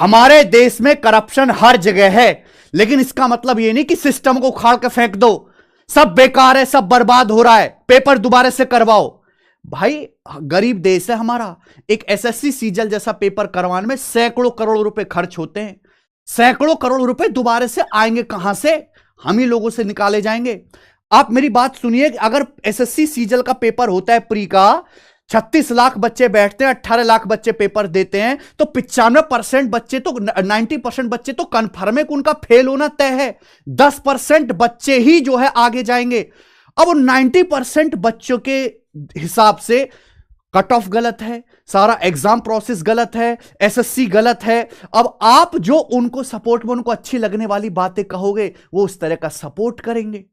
हमारे देश में करप्शन हर जगह है, लेकिन इसका मतलब यह नहीं कि सिस्टम को उखाड़ के फेंक दो, सब बेकार है, सब बर्बाद हो रहा है, पेपर दोबारा से करवाओ। भाई गरीब देश है हमारा, एक एसएससी सीजल जैसा पेपर करवाने में सैकड़ों करोड़ रुपए खर्च होते हैं। सैकड़ों करोड़ रुपए दोबारा से आएंगे कहां से? हम ही लोगों से निकाले जाएंगे। आप मेरी बात सुनिए, अगर एसएससी सीजल का पेपर होता है प्री का, 36 लाख बच्चे बैठते हैं, 18 लाख बच्चे पेपर देते हैं, तो 95% बच्चे तो 90% बच्चे तो कन्फर्म है कि उनका फेल होना तय है। 10% बच्चे ही जो है आगे जाएंगे। अब 90% बच्चों के हिसाब से कट ऑफ गलत है, सारा एग्जाम प्रोसेस गलत है, एसएससी गलत है। अब आप जो उनको सपोर्ट में उनको अच्छी लगने वाली बातें कहोगे, वो उस तरह का सपोर्ट करेंगे,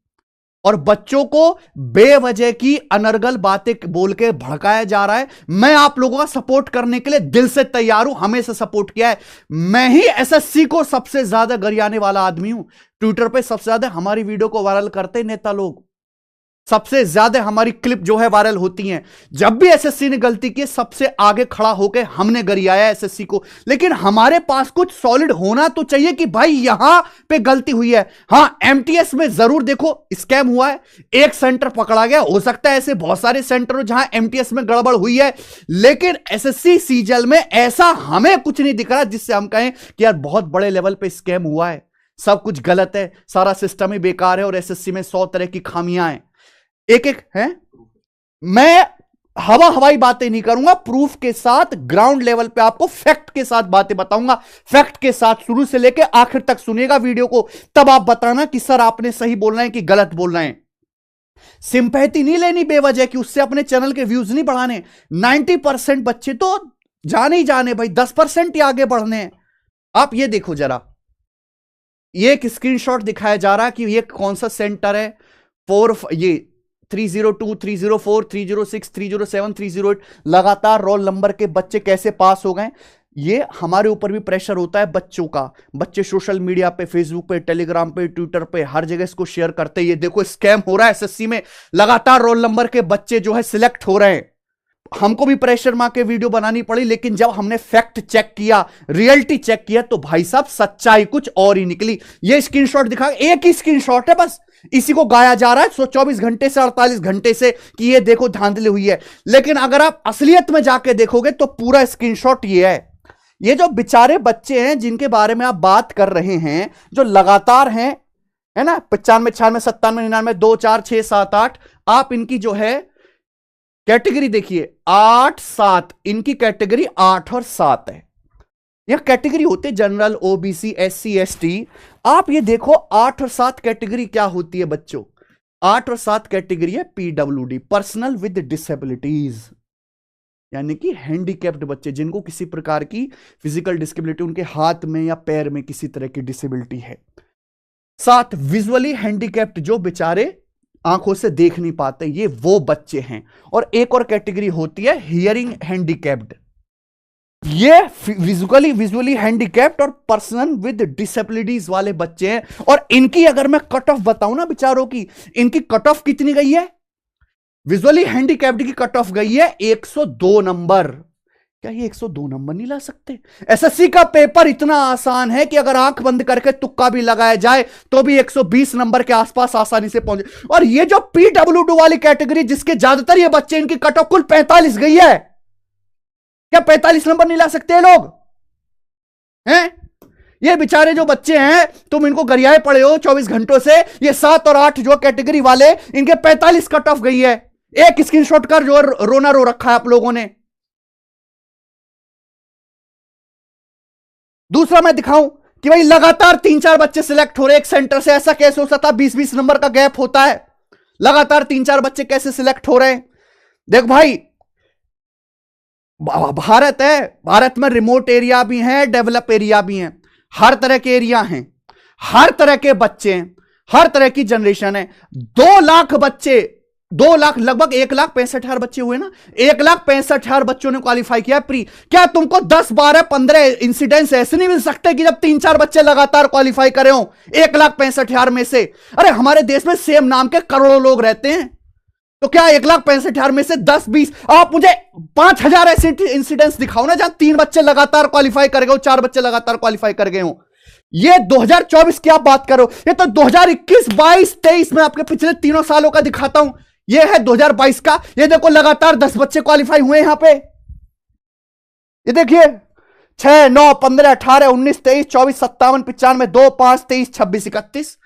और बच्चों को बेवजह की अनर्गल बातें बोल के भड़काया जा रहा है। मैं आप लोगों का सपोर्ट करने के लिए दिल से तैयार हूं, हमेशा सपोर्ट किया है। मैं ही एसएससी को सबसे ज्यादा गरियाने वाला आदमी हूं। ट्विटर पे सबसे ज्यादा हमारी वीडियो को वायरल करते नेता लोग, सबसे ज्यादा हमारी क्लिप जो है वायरल होती हैं। जब भी एसएससी ने गलती की, सबसे आगे खड़ा होकर हमने गरियाया एसएससी को। लेकिन हमारे पास कुछ सॉलिड होना तो चाहिए कि भाई यहां पे गलती हुई है। हां, एमटीएस में जरूर देखो स्कैम हुआ है, एक सेंटर पकड़ा गया, हो सकता है ऐसे बहुत सारे सेंटर हो जहां एमटीएस में गड़बड़ हुई है, लेकिन एसएससी सीजल में ऐसा हमें कुछ नहीं दिख रहा जिससे हम कहें कि यार बहुत बड़े लेवल पे स्कैम हुआ है। सब कुछ गलत है, सारा सिस्टम ही बेकार है, और एसएससी में 100 तरह की खामियां हैं। एक एक है, मैं हवाई बातें नहीं करूंगा, प्रूफ के साथ ग्राउंड लेवल पे आपको फैक्ट के साथ बातें बताऊंगा। फैक्ट के साथ शुरू से लेकर आखिर तक सुनिएगा वीडियो को, तब आप बताना कि सर आपने सही बोलना है कि गलत बोलना है। सिंपैथी नहीं लेनी बेवजह कि, उससे अपने चैनल के व्यूज नहीं बढ़ाने। 90% बच्चे तो जाने ही जाने भाई, 10% ही आगे बढ़ने हैं। आप ये देखो जरा, ये एक स्क्रीनशॉट दिखाया जा रहा है कि ये कौन सा सेंटर है। ये 302, 304, 306, 307, 308 लगातार रोल नंबर के बच्चे कैसे पास हो गए। ये हमारे ऊपर भी प्रेशर होता है बच्चों का। बच्चे सोशल मीडिया पे, फेसबुक पे, टेलीग्राम पे, ट्विटर पे, हर जगह इसको शेयर करते हैं। ये देखो स्कैम हो रहा है एसएससी में, लगातार रोल नंबर के बच्चे जो है सिलेक्ट हो रहे हैं। हमको भी प्रेशर मार के वीडियो बनानी पड़ी, लेकिन जब हमने फैक्ट चेक किया, रियलिटी चेक किया, तो भाई साहब सच्चाई कुछ और ही निकली। ये स्क्रीनशॉट दिखा, एक ही स्क्रीनशॉट है बस, इसी को गाया जा रहा है 24 घंटे से 48 घंटे से कि ये देखो धांधली हुई है। लेकिन अगर आप असलियत में जाके देखोगे तो पूरा स्क्रीनशॉट ये है। ये जो बेचारे बच्चे हैं जिनके बारे में आप बात कर रहे हैं, जो लगातार हैं, है ना, 95, 96, 97, 99, 2, 4, 6, 7, 8, आप इनकी जो है कैटेगरी देखिए, 8, 7, इनकी कैटेगरी 8 और 7 है। यह कैटेगरी होते जनरल, ओबीसी, एससी, एसटी। आप ये देखो 8 और 7 कैटेगरी क्या होती है बच्चों। 8 और 7 कैटेगरी है पीडब्ल्यूडी, पर्सनल विद डिसेबिलिटीज, यानी कि हैंडीकैप्ड बच्चे जिनको किसी प्रकार की फिजिकल डिसेबिलिटी, उनके हाथ में या पैर में किसी तरह की डिसेबिलिटी है। 7 विजुअली हैंडीकैप्ड, जो बेचारे आंखों से देख नहीं पाते, ये वो बच्चे हैं। और एक और कैटेगरी होती है हियरिंग हैंडीकैप्ड, ये विजुअली हैंडीकैप्ड और पर्सन विद डिसेबिलिटीज वाले बच्चे हैं। और इनकी अगर मैं कट ऑफ बताऊं ना बेचारों की, इनकी कट ऑफ कितनी गई है? विजुअली हैंडीकैप्ड की कट ऑफ गई है 102 नंबर। क्या ये 102 नंबर नहीं ला सकते? एसएससी का पेपर इतना आसान है कि अगर आंख बंद करके तुक्का भी लगाया जाए तो भी 120 नंबर के आसपास आसानी से पहुंचे। और ये जो पीडब्ल्यूडी वाली कैटेगरी, जिसके ज्यादातर ये बच्चे, इनकी कट ऑफ कुल 45 गई है। क्या 45 नंबर नहीं ला सकते लोग हैं? ये बेचारे जो बच्चे हैं, तुम इनको गरियाए पड़े हो 24 घंटों से। ये 7 और 8 जो कैटेगरी वाले, इनके 45 कट ऑफ गई है। एक स्क्रीनशॉट कर जो रोना रो रखा है आप लोगों ने। दूसरा मैं दिखाऊं कि भाई लगातार 3-4 बच्चे सिलेक्ट हो रहे एक सेंटर से। ऐसा कैसे हो सकता है? 20-20 नंबर का गैप होता है, लगातार 3-4 बच्चे कैसे सिलेक्ट हो रहे हैं? देख भाई, भारत है, भारत में रिमोट एरिया भी है, डेवलप एरिया भी है, हर तरह के एरिया हैं, हर तरह के बच्चे हैं, हर तरह की जनरेशन है। 2 लाख बच्चे, 2 लाख, लगभग 1,65,000 बच्चे हुए ना, 1,65,000 बच्चों ने क्वालिफाई किया प्री। क्या तुमको 10, 12, 15 इंसिडेंट्स ऐसे नहीं मिल सकते कि जब 3-4 बच्चे लगातार क्वालिफाई करे हो 1,65,000 में से? अरे हमारे देश में सेम नाम के करोड़ों लोग रहते हैं, तो क्या 1,65,000 में से 10-20 आप मुझे 5,000 ऐसे इंसिडेंट्स दिखाओ ना जहां 3 बच्चे लगातार क्वालिफाई कर गए हो, 4 बच्चे लगातार क्वालिफाई कर गए हो। ये 2024 की आप बात करो, ये तो 2021, 22, 23 में आपके पिछले तीनों सालों का दिखाता हूं। ये है 2022 का, ये देखो लगातार 10 बच्चे क्वालिफाई हुए यहां पे। ये देखिए 6, 9, 15, 18, 19, 23, 24, 57, 95, 2, 5, 23, 26, 31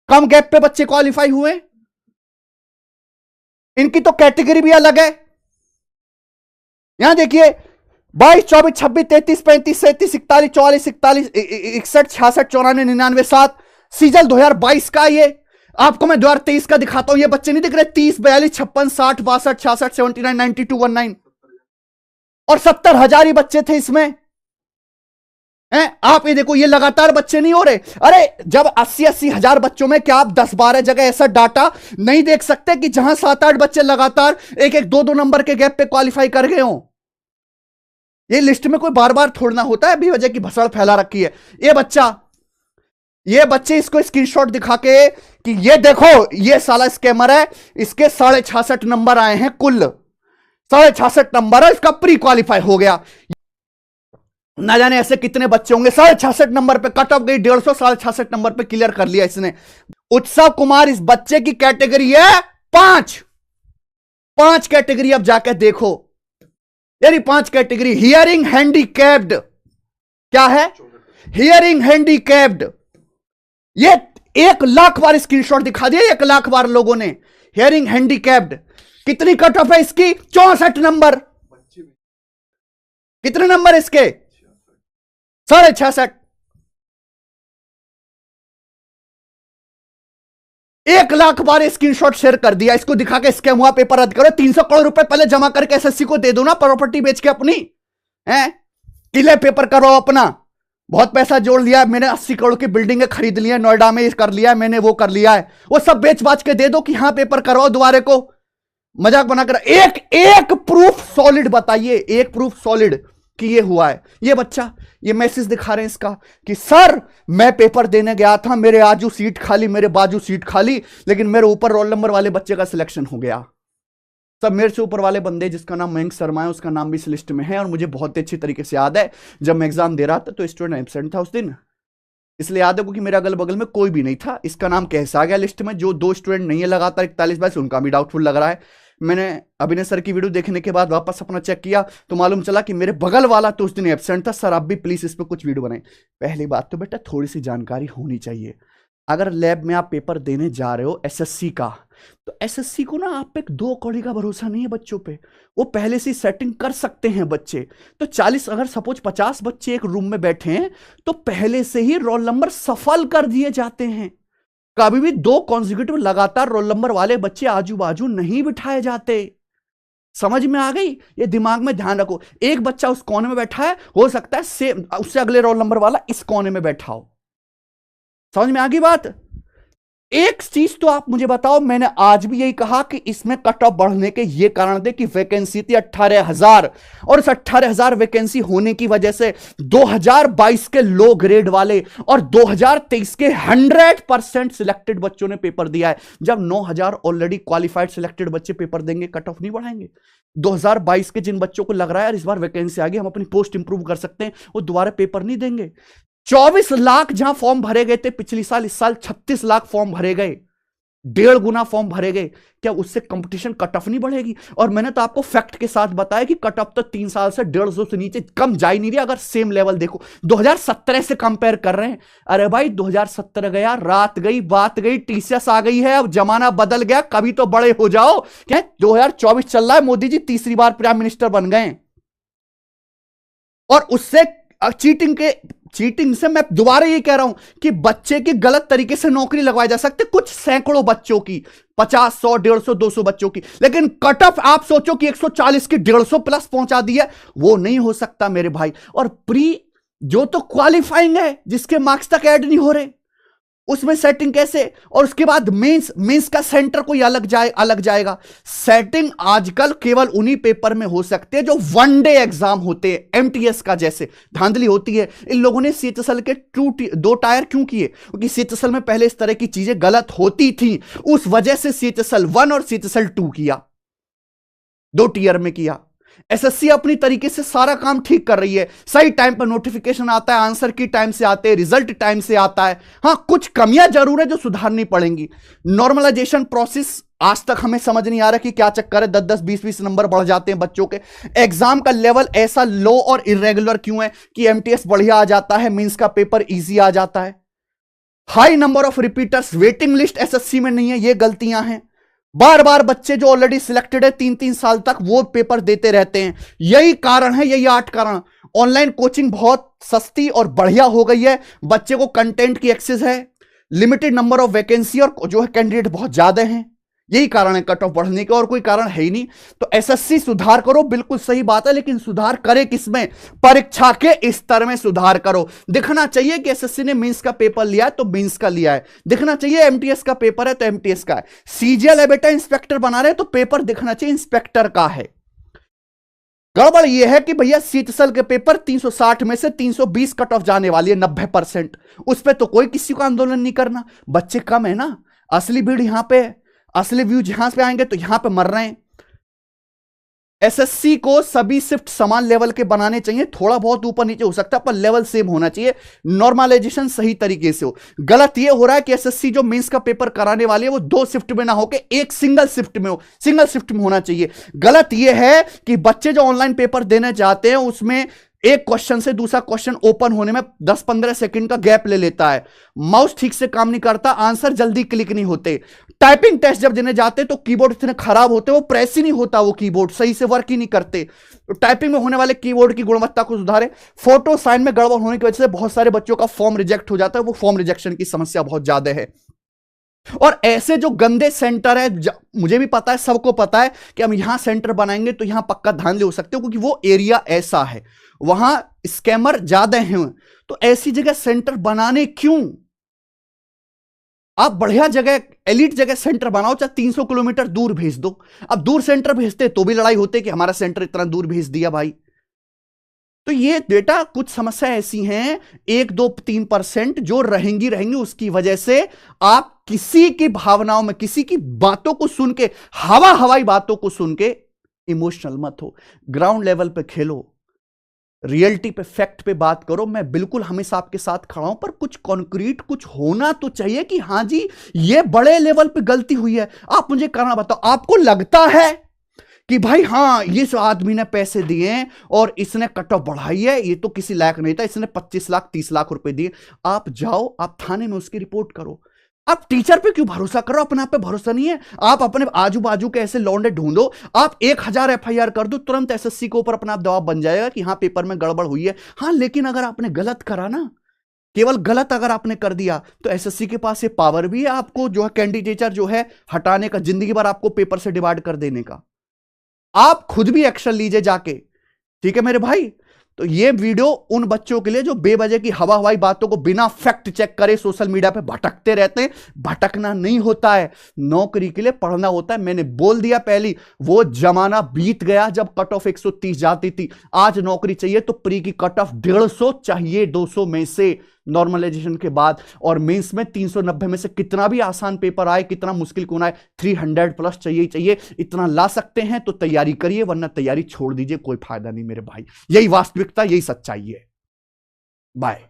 कम गैप पे बच्चे क्वालिफाई हुए। इनकी तो कैटेगरी भी अलग है। यहां देखिए 22, 24, 26, 33, 35, 37, 41, 44, 41, 61, 66, 94, 99, 7 सीजन 2022 का। ये आपको मैं 2023 का दिखाता हूं। ये बच्चे नहीं दिख रहे? 30, 42, 56, 60, 62, 66, 79, 92, 19 और 70,000 ही बच्चे थे इसमें हैं। आप ये देखो, ये लगातार बच्चे नहीं हो रहे। अरे जब 80-80 हजार बच्चों में क्या आप 10-12 जगह ऐसा डाटा नहीं देख सकते कि जहां 7-8 बच्चे लगातार 1-1, 2-2 नंबर के गैप पे क्वालिफाई कर गए हों? ये लिस्ट में कोई बार बार छोड़ना होता है, अभी वजह की भसड़ फैला रखी है। ये बच्चे इसको स्क्रीनशॉट दिखा के कि ये देखो ये साला स्कैमर है, इसके 66.5 नंबर आए हैं, कुल 66.5 नंबर है, इसका प्री क्वालिफाई हो गया। ना जाने ऐसे कितने बच्चे होंगे 66.5 नंबर पे कट ऑफ गई, 150 66 नंबर पे क्लियर कर लिया इसने। उत्सव कुमार इस बच्चे की कैटेगरी है 5 कैटेगरी। अब जाके देखो यानी 5 कैटेगरी। हियरिंग हैंडीकैप्ड, क्या है? Hearing handicapped. ये 1 लाख बार स्क्रीनशॉट दिखा दिया, 1 लाख बार लोगों ने। हियरिंग हैंडीकैप्ड कितनी कट ऑफ है इसकी? 64 नंबर। कितने नंबर इसके? 66.5। 1 लाख बार स्क्रीनशॉट शेयर कर दिया। इसको दिखा के स्कैम हुआ, पेपर रद्द करो। 300 करोड़ रुपए पहले जमा करके एसएससी को दे दो ना, प्रॉपर्टी बेच के अपनी है, किले पेपर करो अपना। बहुत पैसा जोड़ लिया है मैंने, 80 करोड़ की बिल्डिंगें खरीद ली है, नोएडा में कर लिया है मैंने, वो कर लिया है, वो सब बेच बाच के दे दो कि हाँ पेपर करवाओ दोबारे को। मजाक बनाकर एक प्रूफ सॉलिड बताइए, एक प्रूफ सॉलिड कि ये हुआ है। ये बच्चा ये मैसेज दिखा रहे हैं इसका कि सर मैं पेपर देने गया था, मेरे आजू सीट खाली, मेरे बाजू सीट खाली, लेकिन मेरे ऊपर रोल नंबर वाले बच्चे का सिलेक्शन हो गया। सब मेरे से ऊपर वाले बंदे जिसका नाम मयंक शर्मा है, उसका नाम भी इस लिस्ट में है। और मुझे बहुत अच्छी तरीके से याद है जब मैं एग्जाम दे रहा था तो स्टूडेंट एब्सेंट था उस दिन, इसलिए याद है क्योंकि मेरे अगल बगल में कोई भी नहीं था। इसका नाम कैसे आ गया लिस्ट में? जो 2 स्टूडेंट नहीं है लगातार 41-22, उनका भी डाउटफुल लग रहा है। मैंने अभिनय सर की वीडियो देखने के बाद वापस अपना चेक किया तो मालूम चला कि मेरे बगल वाला तो उस दिन एब्सेंट था। सर आप भी प्लीज इस पर कुछ वीडियो बनाएं। पहली बात तो बेटा थोड़ी सी जानकारी होनी चाहिए। अगर लैब में आप पेपर देने जा रहे हो एसएससी का, तो एसएससी को ना आप पे 2 कौड़ी का भरोसा नहीं है बच्चों पे, वो पहले से सेटिंग कर सकते हैं बच्चे। तो 40 अगर सपोज 50 बच्चे एक रूम में बैठे हैं तो पहले से ही रोल नंबर सफल कर दिए जाते हैं। कभी भी 2 कॉन्जिक्यूटिव लगातार रोल नंबर वाले बच्चे आजू बाजू नहीं बिठाए जाते। समझ में आ गई? ये दिमाग में ध्यान रखो। एक बच्चा उस कोने में बैठा है, हो सकता है सेम उससे अगले रोल नंबर वाला इस कोने में बैठा हो। समझ में आ गई बात? एक चीज तो आप मुझे बताओ, मैंने आज भी यही कहा कि इसमें कट ऑफ बढ़ने के ये कारण थे कि वैकेंसी थी 18,000 और इस 18,000 वैकेंसी होने की वजह से 2022 के लो ग्रेड वाले और 2023 के 100% सिलेक्टेड बच्चों ने पेपर दिया है। जब 9,000 ऑलरेडी क्वालिफाइड सिलेक्टेड बच्चे पेपर देंगे, कट ऑफ नहीं बढ़ाएंगे। 2022 के जिन बच्चों को लग रहा है यार इस बार वैकेंसी आ गई, हम अपनी पोस्ट इंप्रूव कर सकते हैं, वो दोबारा पेपर नहीं देंगे। 24 लाख जहां फॉर्म भरे गए थे पिछली साल, इस साल 36 लाख फॉर्म भरे गए, 1.5 गुना फॉर्म भरे गए। क्या उससे कंपटीशन कट ऑफ नहीं बढ़ेगी? और मैंने तो आपको फैक्ट के साथ बताया कि कट ऑफ तो 3 साल से 150 से नीचे कम जा ही नहीं रही। अगर सेम लेवल देखो 2017 से कंपेयर कर रहे हैं, अरे भाई 2017 गया, रात गई, बात गई, टीसीएस आ गई है, अब जमाना बदल गया, कभी तो बड़े हो जाओ। क्या 2024 चल रहा है, मोदी जी तीसरी बार प्राइम मिनिस्टर बन गए और उससे चीटिंग से मैं दोबारा ये कह रहा हूं कि बच्चे की गलत तरीके से नौकरी लगवाई जा सकती, कुछ सैकड़ों बच्चों की, 50, 100, 150, 200 बच्चों की, लेकिन कट ऑफ आप सोचो कि 140 की 150 प्लस पहुंचा दी है, वो नहीं हो सकता मेरे भाई। और प्री जो तो क्वालिफाइंग है, जिसके मार्क्स तक ऐड नहीं हो रहे, उसमें सेटिंग कैसे? और उसके बाद मेंस का सेंटर कोई अलग जाएगा। सेटिंग आजकल केवल उन्हीं पेपर में हो सकते हैं जो 1 डे एग्जाम होते हैं, एमटीएस का जैसे धांधली होती है। इन लोगों ने सीएचएसएल के 2 टायर क्यों किए? क्योंकि सीएचएसएल में पहले इस तरह की चीजें गलत होती थी, उस वजह से सीएचएसएल 1 और सीएचएसएल 2 किया। 2 टीयर में किया। एसएससी अपनी तरीके से सारा काम ठीक कर रही है, सही टाइम पर नोटिफिकेशन आता है, आंसर की टाइम से आते हैं, रिजल्ट टाइम से आता है। हां, कुछ कमियां जरूर है जो सुधारनी पड़ेंगी। नॉर्मलाइजेशन प्रोसेस आज तक हमें समझ नहीं आ रहा कि क्या चक्कर है, 10-10, 20-20 नंबर बढ़ जाते हैं बच्चों के। एग्जाम का लेवल ऐसा लो और इरेगुलर क्यों है कि एमटीएस बढ़िया आ जाता है, मेंस का पेपर इजी आ जाता है। High number of repeaters, waiting list SSC में नहीं है, ये गलतियां हैं। बार बार बच्चे जो ऑलरेडी सिलेक्टेड है 3-3 साल तक वो पेपर देते रहते हैं। यही कारण है, यही 8 कारण। ऑनलाइन कोचिंग बहुत सस्ती और बढ़िया हो गई है, बच्चे को कंटेंट की एक्सेस है, लिमिटेड नंबर ऑफ वैकेंसी और जो है कैंडिडेट बहुत ज्यादा हैं। यही कारण है कट ऑफ बढ़ने का, और कोई कारण है ही नहीं। तो एसएससी सुधार करो, बिल्कुल सही बात है, लेकिन सुधार करे किसमें? परीक्षा के स्तर में सुधार करो। दिखना चाहिए कि एसएससी ने मेंस का पेपर लिया है तो मेंस का लिया है, दिखना चाहिए एमटीएस का पेपर है तो एमटीएस का है। सीजीएल है बेटा, इंस्पेक्टर बना रहे तो पेपर दिखना चाहिए इंस्पेक्टर का है। गड़बड़ यह है कि भैया सीटसल के पेपर 360 में से 320 कट ऑफ जाने वाली है, 90%। उस पर तो कोई किसी को आंदोलन नहीं करना, बच्चे कम है ना, असली भीड़ यहां पे, असली व्यूज यहां पे आएंगे तो यहां पे मर रहे हैं। एसएससी को सभी शिफ्ट समान लेवल के बनाने चाहिए, थोड़ा बहुत ऊपर नीचे हो सकता है पर लेवल सेम होना चाहिए, नॉर्मलाइजेशन सही तरीके से हो। गलत यह हो रहा है कि एसएससी जो मेंस का पेपर कराने वाली है वो 2 शिफ्ट में ना होकर एक सिंगल शिफ्ट में हो, सिंगल शिफ्ट में होना चाहिए। गलत यह है कि बच्चे जो ऑनलाइन पेपर देने जाते हैं उसमें एक क्वेश्चन से दूसरा क्वेश्चन ओपन होने में 10-15 सेकंड का गैप ले लेता है, माउस ठीक से काम नहीं करता, आंसर जल्दी क्लिक नहीं होते। टाइपिंग टेस्ट जब देने जाते तो कीबोर्ड इतने खराब होते, वो प्रेस ही नहीं होता, वो कीबोर्ड सही से वर्क ही नहीं करते। तो टाइपिंग में होने वाले कीबोर्ड की गुणवत्ता को सुधारे। फोटो साइन में गड़बड़ होने की वजह से बहुत सारे बच्चों का फॉर्म रिजेक्ट हो जाता है, वो फॉर्म रिजेक्शन की समस्या बहुत ज्यादा है। और ऐसे जो गंदे सेंटर है, मुझे भी पता है, सबको पता है कि हम यहां सेंटर बनाएंगे तो यहां पक्का धांधले हो सकते हो, क्योंकि वो एरिया ऐसा है, वहां स्कैमर ज्यादा हैं। तो ऐसी जगह सेंटर बनाने क्यों? आप बढ़िया जगह, एलिट जगह सेंटर बनाओ, चाहे 300 किलोमीटर दूर भेज दो। अब दूर सेंटर भेजते तो भी लड़ाई होती कि हमारा सेंटर इतना दूर भेज दिया भाई। तो ये बेटा कुछ समस्या ऐसी हैं, 1-2-3% जो रहेंगी, उसकी वजह से आप किसी की भावनाओं में, किसी की बातों को सुन के, हवाई बातों को सुन के इमोशनल मत हो। ग्राउंड लेवल पे खेलो, रियलिटी पे, फैक्ट पे बात करो। मैं बिल्कुल हमेशा आपके साथ खड़ा हूं, पर कुछ कॉन्क्रीट कुछ होना तो चाहिए कि हां जी ये बड़े लेवल पे गलती हुई है। आप मुझे करना बताओ, आपको लगता है कि भाई हां इस आदमी ने पैसे दिए और इसने कट ऑफ बढ़ाई है, ये तो किसी लायक नहीं था, इसने 25 लाख 30 लाख रुपए दिए। आप जाओ, आप थाने में उसकी रिपोर्ट करो। आप टीचर पे क्यों भरोसा करो? अपने आप पे भरोसा नहीं है? आप अपने आजू बाजू के ऐसे लौंडे ढूंढो, आप 1000 एफआईआर कर दो, तुरंत एसएससी के ऊपर अपना दबाव बन जाएगा कि हां पेपर में गड़बड़ हुई है। हां, लेकिन अगर आपने गलत करा ना, केवल गलत अगर आपने कर दिया, तो एसएससी के पास ये पावर भी है आपको जो है कैंडिडेटर जो है हटाने का, जिंदगी भर आपको पेपर से डिवाइड कर देने का। आप खुद भी एक्शन लीजिए जाके, ठीक है मेरे भाई। तो ये वीडियो उन बच्चों के लिए जो बेवजह की हवाई बातों को बिना फैक्ट चेक करे सोशल मीडिया पे भटकते रहते हैं। भटकना नहीं होता है, नौकरी के लिए पढ़ना होता है। मैंने बोल दिया पहली, वो जमाना बीत गया जब कट ऑफ 130 जाती थी। आज नौकरी चाहिए तो प्री की कट ऑफ 150 चाहिए 200 में से, नॉर्मलाइजेशन के बाद। और मेंस में 390 में से कितना भी आसान पेपर आए, कितना मुश्किल क्यों ना आए, 300 प्लस चाहिए। इतना ला सकते हैं तो तैयारी करिए, वरना तैयारी छोड़ दीजिए, कोई फायदा नहीं मेरे भाई। यही वास्तविकता, यही सच्चाई है। बाय।